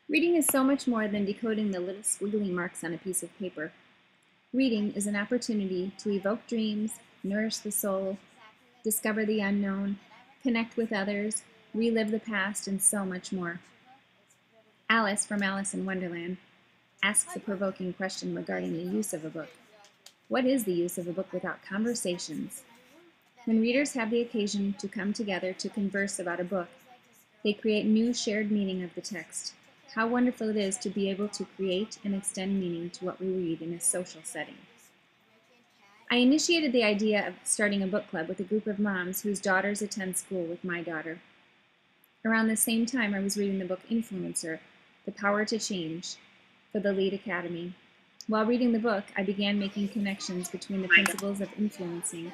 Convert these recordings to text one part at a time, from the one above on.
Reading is so much more than decoding the little squiggly marks on a piece of paper. Reading is an opportunity to evoke dreams, nourish the soul, discover the unknown, connect with others, relive the past, and so much more. Alice from Alice in Wonderland asks a provoking question regarding the use of a book. What is the use of a book without conversations? When readers have the occasion to come together to converse about a book, they create new shared meaning of the text. How wonderful it is to be able to create and extend meaning to what we read in a social setting. I initiated the idea of starting a book club with a group of moms whose daughters attend school with my daughter. Around the same time, I was reading the book Influencer, The Power to Change, for the Lead Academy. While reading the book, I began making connections between the principles of influencing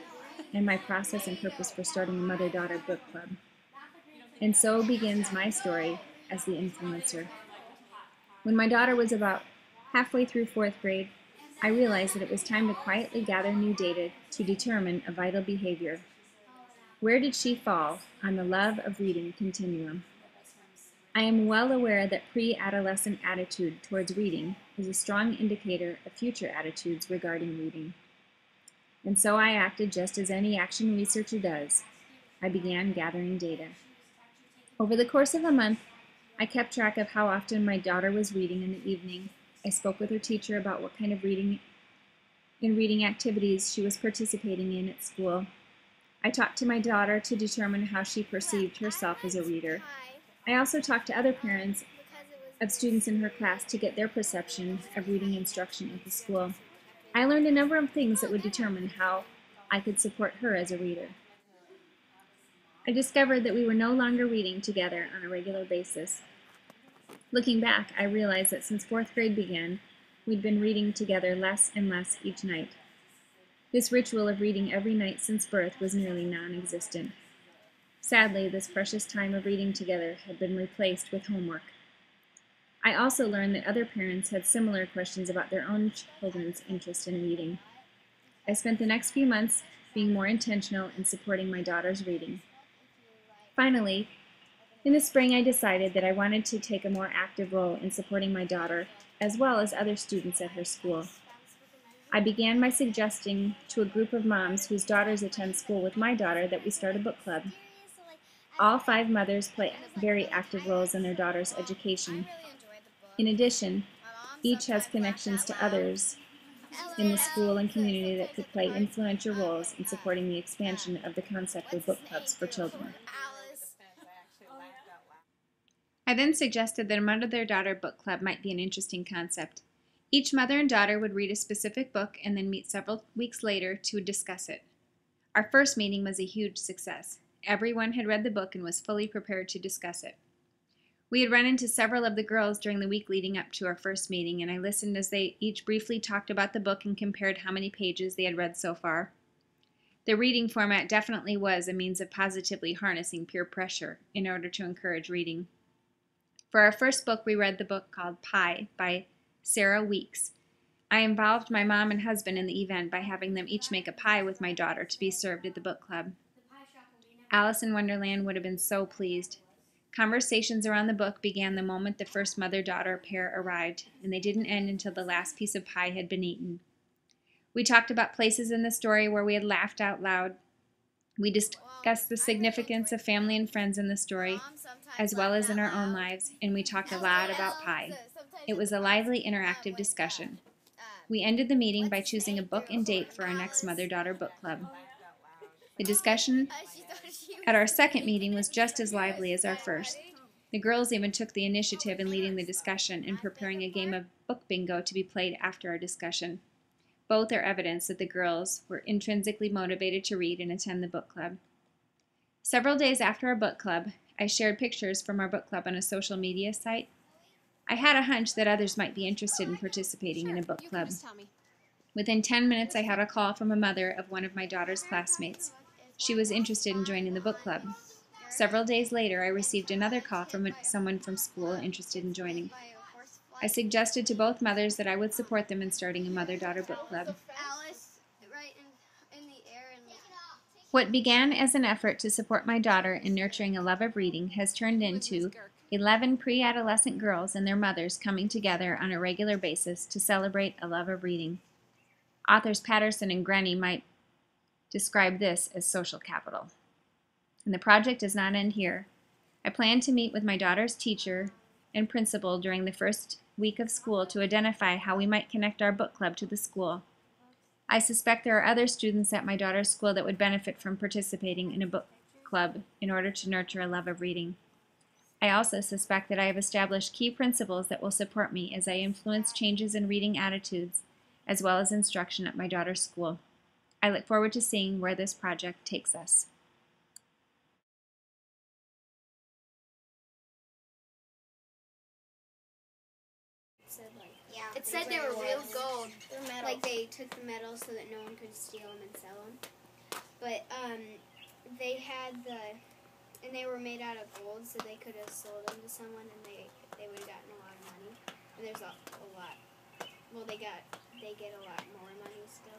and my process and purpose for starting a mother-daughter book club. And so begins my story as the influencer. When my daughter was about halfway through 4th grade, I realized that it was time to quietly gather new data to determine a vital behavior. Where did she fall on the love of reading continuum? I am well aware that pre-adolescent attitude towards reading is a strong indicator of future attitudes regarding reading. And so I acted just as any action researcher does. I began gathering data. Over the course of a month, I kept track of how often my daughter was reading in the evening. I spoke with her teacher about what kind of reading activities she was participating in at school. I talked to my daughter to determine how she perceived herself as a reader. I also talked to other parents of students in her class to get their perception of reading instruction at the school. I learned a number of things that would determine how I could support her as a reader. I discovered that we were no longer reading together on a regular basis. Looking back, I realized that since 4th grade began, we'd been reading together less and less each night. This ritual of reading every night since birth was nearly non-existent. Sadly, this precious time of reading together had been replaced with homework. I also learned that other parents had similar questions about their own children's interest in reading. I spent the next few months being more intentional in supporting my daughter's reading. Finally, in the spring, I decided that I wanted to take a more active role in supporting my daughter, as well as other students at her school. I began by suggesting to a group of moms whose daughters attend school with my daughter that we start a book club. All 5 mothers play very active roles in their daughter's education. In addition, each has connections to others in the school and community that could play influential roles in supporting the expansion of the concept of book clubs for children. I then suggested that a mother-daughter book club might be an interesting concept. Each mother and daughter would read a specific book and then meet several weeks later to discuss it. Our first meeting was a huge success. Everyone had read the book and was fully prepared to discuss it. We had run into several of the girls during the week leading up to our first meeting, and I listened as they each briefly talked about the book and compared how many pages they had read so far. The reading format definitely was a means of positively harnessing peer pressure in order to encourage reading. For our first book, we read the book called Pie by Sarah Weeks. I involved my mom and husband in the event by having them each make a pie with my daughter to be served at the book club. Alice in Wonderland would have been so pleased. Conversations around the book began the moment the first mother-daughter pair arrived, and they didn't end until the last piece of pie had been eaten. We talked about places in the story where we had laughed out loud. We discussed the significance of family and friends in the story, as well as in our own lives, and we talked a lot about pie. It was a lively, interactive discussion. We ended the meeting by choosing a book and date for our next mother-daughter book club. The discussion at our second meeting was just as lively as our first. The girls even took the initiative in leading the discussion and preparing a game of book bingo to be played after our discussion. Both are evidence that the girls were intrinsically motivated to read and attend the book club. Several days after our book club, I shared pictures from our book club on a social media site. I had a hunch that others might be interested in participating in a book club. Within 10 minutes, I had a call from a mother of one of my daughter's classmates. She was interested in joining the book club. Several days later, I received another call from someone from school interested in joining. I suggested to both mothers that I would support them in starting a mother-daughter book club. What began as an effort to support my daughter in nurturing a love of reading has turned into 11 pre-adolescent girls and their mothers coming together on a regular basis to celebrate a love of reading. Authors Patterson and Grenny might describe this as social capital. And the project does not end here. I plan to meet with my daughter's teacher and principal during the first week of school to identify how we might connect our book club to the school. I suspect there are other students at my daughter's school that would benefit from participating in a book club in order to nurture a love of reading. I also suspect that I have established key principles that will support me as I influence changes in reading attitudes as well as instruction at my daughter's school. I look forward to seeing where this project takes us. Yeah, it said they were real gold. Like they took the medals so that no one could steal them and sell them. But they had and they were made out of gold, so they could have sold them to someone, and they would have gotten a lot of money. And there's a lot. Well, they get a lot more money still.